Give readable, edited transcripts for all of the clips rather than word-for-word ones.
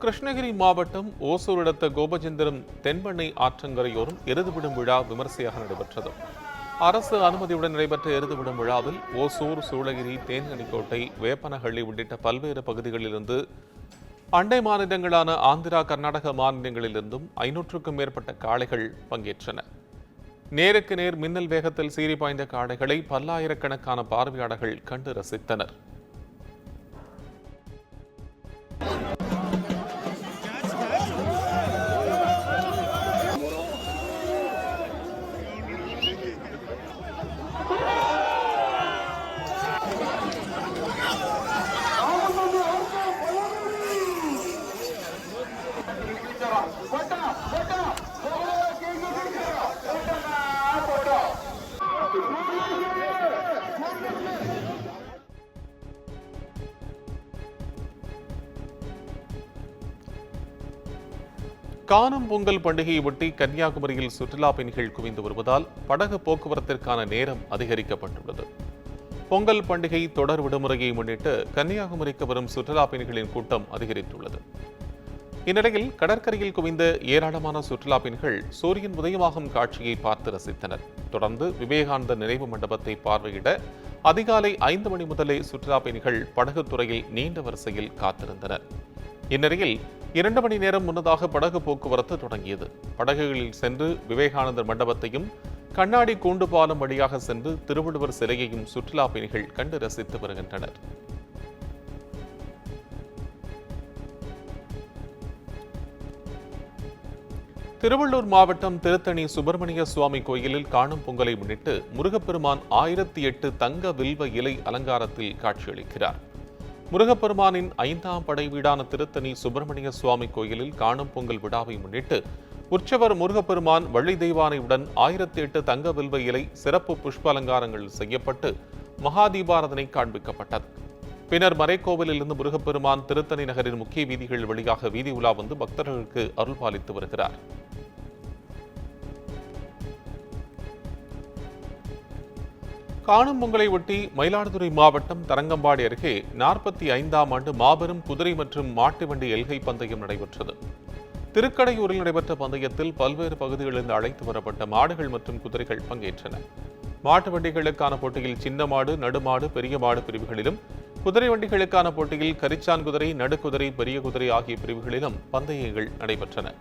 கிருஷ்ணகிரி மாவட்டம் ஓசூர் அடுத்த கோபச்சந்திரம் தென்பெண்ணை ஆற்றங்கரையோரம் எருதுவிடும் விழா விமர்சையாக நடைபெற்றது. அரசு அனுமதியுடன் நடைபெற்ற எருதுவிடும் விழாவில் ஓசூர், சூளகிரி, தேன்கனிக்கோட்டை, வேப்பனஹள்ளி உள்ளிட்ட பல்வேறு பகுதிகளிலிருந்து அண்டை மாநிலங்களான ஆந்திரா, கர்நாடக மாநிலங்களிலிருந்தும் 500க்கும் மேற்பட்ட காளைகள் பங்கேற்றன. நேருக்கு நேர் மின்னல் வேகத்தில் சீறி பாய்ந்த காளைகளை பல்லாயிரக்கணக்கான பார்வையாளர்கள் கண்டு ரசித்தனர். காணும் பொங்கல் பண்டிகையை ஒட்டி கன்னியாகுமரியில் சுற்றுலா பயணிகள் குவிந்து வருவதால் படகு போக்குவரத்திற்கான நேரம் அதிகரிக்கப்பட்டுள்ளது. பொங்கல் பண்டிகை தொடர் விடுமுறையை முன்னிட்டு கன்னியாகுமரிக்கு வரும் சுற்றுலா பயணிகளின் கூட்டம் அதிகரித்துள்ளது. இந்நிலையில் கடற்கரையில் குவிந்த ஏராளமான சுற்றுலா பயணிகள் சூரியன் உதயமாகும் காட்சியை பார்த்து ரசித்தனர். தொடர்ந்து விவேகானந்தர் நினைவு மண்டபத்தை பார்வையிட அதிகாலை 5 மணி முதலே சுற்றுலா பயணிகள் படகுத்துறையில் நீண்ட வரிசையில் காத்திருந்தனர். இந்நிலையில் 2 மணி நேரம் முன்னதாக படகு போக்குவரத்து தொடங்கியது. படகுகளில் சென்று விவேகானந்தர் மண்டபத்தையும் கண்ணாடி கூண்டு பாலம் வழியாக சென்று திருவள்ளுவர் சிலையையும் சுற்றுலா பயணிகள் கண்டு ரசித்து வருகின்றனர். திருவள்ளூர் மாவட்டம் திருத்தணி சுப்பிரமணிய சுவாமி கோயிலில் காணும் பொங்கலை முன்னிட்டு முருகப்பெருமான் 1008 தங்க வில்வ இலை அலங்காரத்தில் காட்சியளிக்கிறார். முருகப்பெருமானின் 5ஆம் படை வீடான திருத்தணி சுப்பிரமணிய சுவாமி கோயிலில் காணும் பொங்கல் விழாவை முன்னிட்டு உற்சவர் முருகப்பெருமான் வள்ளி தெய்வானையுடன் 1008 தங்க வில்வ இலை சிறப்பு புஷ்ப அலங்காரங்கள் செய்யப்பட்டு மகாதீபாராதனை காண்பிக்கப்பட்டது. பின்னர் மறைக்கோவிலிருந்து முருகப்பெருமான் திருத்தணி நகரின் முக்கிய வீதிகள் வழியாக வீதி உலா வந்து பக்தர்களுக்கு அருள்பாலித்து வருகிறார். காணும் பொங்கலை ஒட்டி மயிலாடுதுறை மாவட்டம் தரங்கம்பாடி அருகே 45ஆம் ஆண்டு மாபெரும் குதிரை மற்றும் மாட்டு வண்டி எல்கை பந்தயம் நடைபெற்றது. திருக்கடையூரில் நடைபெற்ற பந்தயத்தில் பல்வேறு பகுதிகளிலிருந்து அழைத்து வரப்பட்ட மாடுகள் மற்றும் குதிரைகள் பங்கேற்றன. மாட்டு வண்டிகளுக்கான போட்டியில் சின்ன மாடு, நடுமாடு, பெரிய மாடு பிரிவுகளிலும், குதிரை வண்டிகளுக்கான போட்டியில் கரிச்சான் குதிரை, நடுக்குதிரை, பெரிய குதிரை ஆகிய பிரிவுகளிலும் பந்தயங்கள் நடைபெற்றன.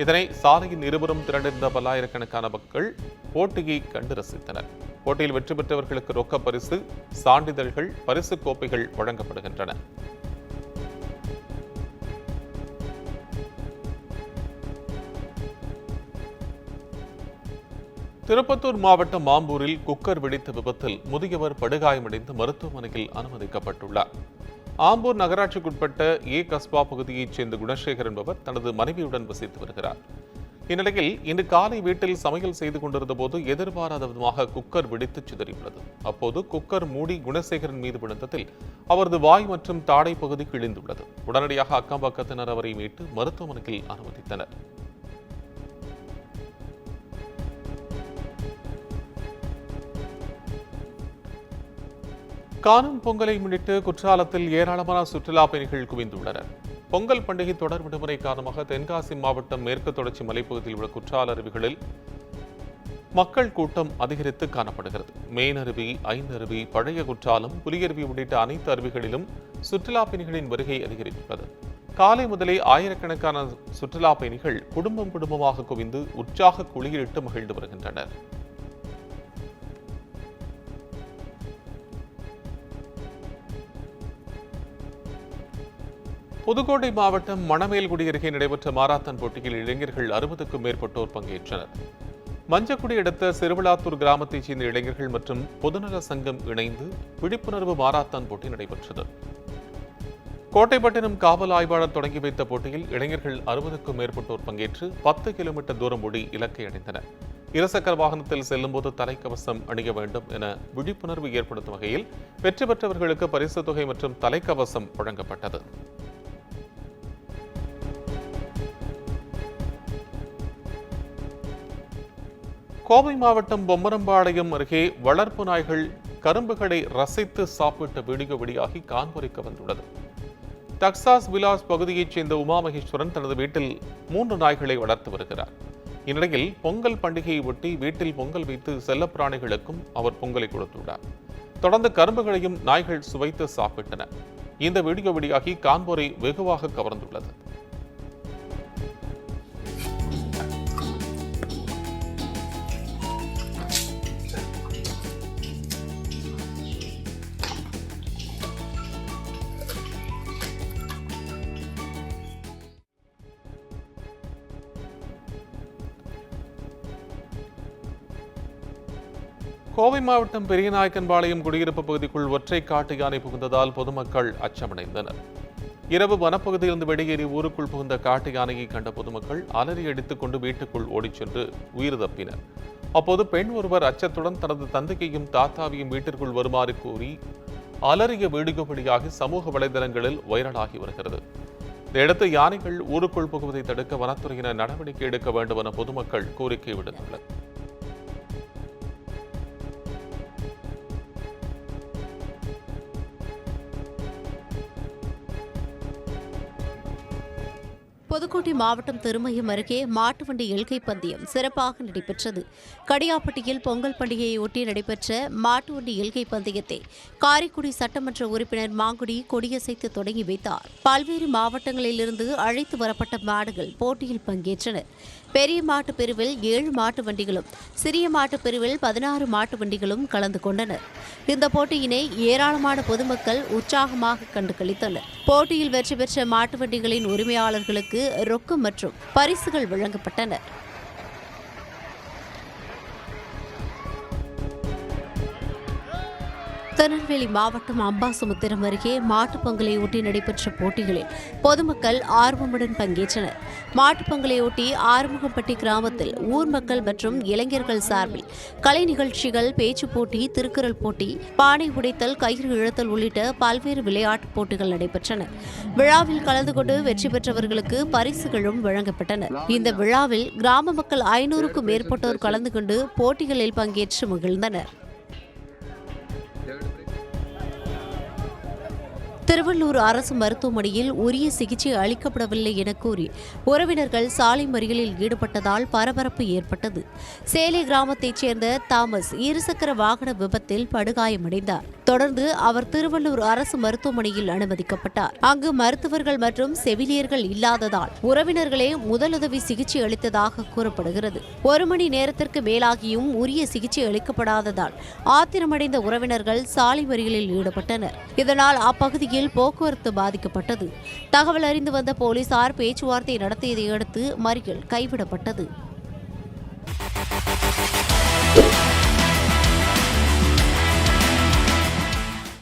இதனை சாலையின் இருபுறம் திரண்டிருந்த பல்லாயிரக்கணக்கான மக்கள் போட்டியை கண்டு ரசித்தனர். போட்டியில் வெற்றி பெற்றவர்களுக்கு ரொக்க பரிசு, சான்றிதழ்கள், பரிசு கோப்பைகள் வழங்கப்படுகின்றன. திருப்பத்தூர் மாவட்டம் ஆம்பூரில் குக்கர் வெடித்த விபத்தில் முதியவர் படுகாயமடைந்து மருத்துவமனையில் அனுமதிக்கப்பட்டுள்ளார். ஆம்பூர் நகராட்சிக்குட்பட்ட ஏ கஸ்பா பகுதியைச் சேர்ந்த குணசேகர் என்பவர் தனது மனைவியுடன் வசித்து வருகிறார். இந்நிலையில் இன்று காலை வீட்டில் சமையல் செய்து கொண்டிருந்த போது எதிர்பாராத விதமாக குக்கர் வெடித்து சிதறியுள்ளது. அப்போது குக்கர் மூடி குணசேகரன் மீது விழுந்ததில் அவரது வாய் மற்றும் தாடை பகுதி கிழிந்துள்ளது. உடனடியாக அக்கம் பக்கத்தினர் அவரை மீட்டு மருத்துவமனையில் அனுமதித்தனர். காணும் பொங்கலை முன்னிட்டு குற்றாலத்தில் ஏராளமான சுற்றுலா பயணிகள் குவிந்துள்ளனர். பொங்கல் பண்டிகை தொடர் விடுமுறை காரணமாக தென்காசி மாவட்டம் மேற்கு தொடர்ச்சி மலைப்பகுதியில் உள்ள குற்றால அருவிகளில் மக்கள் கூட்டம் அதிகரித்து காணப்படுகிறது. மெயினருவி, ஐந்தருவி, பழைய குற்றாலம், புலியருவி உள்ளிட்ட அனைத்து அருவிகளிலும் சுற்றுலா பயணிகளின் வருகை அதிகரித்துள்ளது. காலை முதலே ஆயிரக்கணக்கான சுற்றுலா பயணிகள் குடும்பமாக குவிந்து உற்சாக குளியலிட்டு மகிழ்ந்து வருகின்றனர். புதுக்கோட்டை மாவட்டம் மணமேல்குடி அருகே நடைபெற்ற மாரத்தான் போட்டியில் இளைஞர்கள் 60க்கும் மேற்பட்டோர் பங்கேற்றனர். மஞ்சக்குடி அடுத்த சிறுவிளாத்தூர் கிராமத்தைச் சேர்ந்த இளைஞர்கள் மற்றும் பொதுநல சங்கம் இணைந்து விழிப்புணர்வு மாரத்தான் போட்டி நடைபெற்றது. கோட்டைப்பட்டினம் காவல் ஆய்வாளர் தொடங்கி வைத்த போட்டியில் இளைஞர்கள் 60க்கும் மேற்பட்டோர் பங்கேற்று 10 கிலோமீட்டர் தூரம் ஓடி இலக்கை அடைந்தனர். இருசக்கர வாகனத்தில் செல்லும்போது தலைக்கவசம் அணிய வேண்டும் என விழிப்புணர்வு ஏற்படுத்தும் வகையில் வெற்றி பெற்றவர்களுக்கு பரிசுத் தொகை மற்றும் தலைக்கவசம் வழங்கப்பட்டது. கோவை மாவட்டம் பொம்மரம்பாளையம் அருகே வளர்ப்பு நாய்கள் கரும்புகளை ரசித்து சாப்பிட்ட வீடியோ வெளியாகி காண்பொறிக்க வந்துள்ளது. டக்சாஸ் விலாஸ் பகுதியைச் சேர்ந்த உமா மகேஸ்வரன் தனது வீட்டில் 3 நாய்களை வளர்த்து வருகிறார். இந்நிலையில் பொங்கல் பண்டிகையை ஒட்டி வீட்டில் பொங்கல் வைத்து செல்லப்பிராணிகளுக்கும் அவர் பொங்கலை கொடுத்துள்ளார். தொடர்ந்து கரும்புகளையும் நாய்கள் சுவைத்து சாப்பிட்டன. இந்த வீடியோ வெளியாகி காண்போரை வெகுவாக கவர்ந்துள்ளது. கோவை மாவட்டம் பெரியநாயக்கன்பாளையம் குடியிருப்பு பகுதிக்குள் ஒற்றை காட்டு யானை புகுந்ததால் பொதுமக்கள் அச்சமடைந்தனர். இரவு வனப்பகுதியிலிருந்து வெளியேறி ஊருக்குள் புகுந்த காட்டு யானையை கண்ட பொதுமக்கள் அலறி அடித்துக் கொண்டு வீட்டுக்குள் ஓடிச் சென்று உயிர் தப்பினர். அப்போது பெண் ஒருவர் அச்சத்துடன் தனது தந்தையையும் தாத்தாவையும் வீட்டிற்குள் வருமாறு கூறி அலறிய வீடியோ வெளியாகி சமூக வலைதளங்களில் வைரலாகி வருகிறது. இதையடுத்து யானைகள் ஊருக்குள் புகுவதை தடுக்க வனத்துறையினர் நடவடிக்கை எடுக்க வேண்டும் என பொதுமக்கள் கோரிக்கை விடுத்துள்ளனர். புதுக்கோட்டை மாவட்டம் திருமயம் அருகே மாட்டு வண்டி எல்கை பந்தயம் சிறப்பாக நடைபெற்றது. கடியாப்பட்டியில் பொங்கல் பண்டிகையை ஒட்டி நடைபெற்ற மாட்டு வண்டி எல்கை பந்தயத்தை காரைக்குடி சட்டமன்ற உறுப்பினர் மாங்குடி கொடியசைத்து தொடங்கி வைத்தார். பல்வேறு மாவட்டங்களிலிருந்து அழைத்து வரப்பட்ட மாடுகள் போட்டியில் பங்கேற்றன. பெரிய மாட்டு பிரிவில் 7 மாட்டு வண்டிகளும், சிறிய மாட்டு பிரிவில் 16 மாட்டு வண்டிகளும் கலந்து கொண்டனர். இந்த போட்டியினை ஏராளமான பொதுமக்கள் உற்சாகமாக கண்டு களித்தனர். போட்டியில் வெற்றி பெற்ற மாட்டு வண்டிகளின் உரிமையாளர்களுக்கு ரொக்கம் மற்றும் பரிசுகள் வழங்கப்பட்டன. திருநெல்வேலி மாவட்டம் அம்பாசமுத்திரம் அருகே மாட்டுப் பொங்கலை ஒட்டி நடைபெற்ற போட்டிகளில் பொதுமக்கள் ஆர்வமுடன் பங்கேற்றனர். மாட்டுப் பொங்கலை ஒட்டி ஆறுமுகப்பட்டி கிராமத்தில் ஊர் மக்கள் மற்றும் இளைஞர்கள் சார்பில் கலை நிகழ்ச்சிகள், பேச்சுப் போட்டி, திருக்குறள் போட்டி, பானை உடைத்தல், கயிறு இழுத்தல் உள்ளிட்ட பல்வேறு விளையாட்டுப் போட்டிகள் நடைபெற்றன. விழாவில் கலந்து கொண்டு வெற்றி பெற்றவர்களுக்கு பரிசுகளும் வழங்கப்பட்டன. இந்த விழாவில் கிராம மக்கள் 500க்கும் மேற்பட்டோர் கலந்து கொண்டு போட்டிகளில் பங்கேற்று மகிழ்ந்தனர். திருவள்ளூர் அரசு மருத்துவமனையில் உரிய சிகிச்சை அளிக்கப்படவில்லை என கூறி உறவினர்கள் சாலை மறியலில் ஈடுபட்டதால் பரபரப்பு ஏற்பட்டது. சேலை கிராமத்தைச் சேர்ந்த தாமஸ் இருசக்கர வாகன விபத்தில் படுகாயமடைந்தார். தொடர்ந்து அவர் திருவள்ளூர் அரசு மருத்துவமனையில் அனுமதிக்கப்பட்டார். அங்கு மருத்துவர்கள் மற்றும் செவிலியர்கள் இல்லாததால் உறவினர்களே முதலுதவி சிகிச்சை அளித்ததாக கூறப்படுகிறது. 1 மணி நேரத்திற்கு மேலாகியும் உரிய சிகிச்சை அளிக்கப்படாததால் ஆத்திரமடைந்த உறவினர்கள் சாலை மறியலில் ஈடுபட்டனர். இதனால் அப்பகுதியில் போக்குவரத்து பாதிக்கப்பட்டது. தகவல் அறிந்து வந்த போலீசார் பேச்சுவார்த்தை நடத்தியதை அடுத்து மறியல் கைவிடப்பட்டது.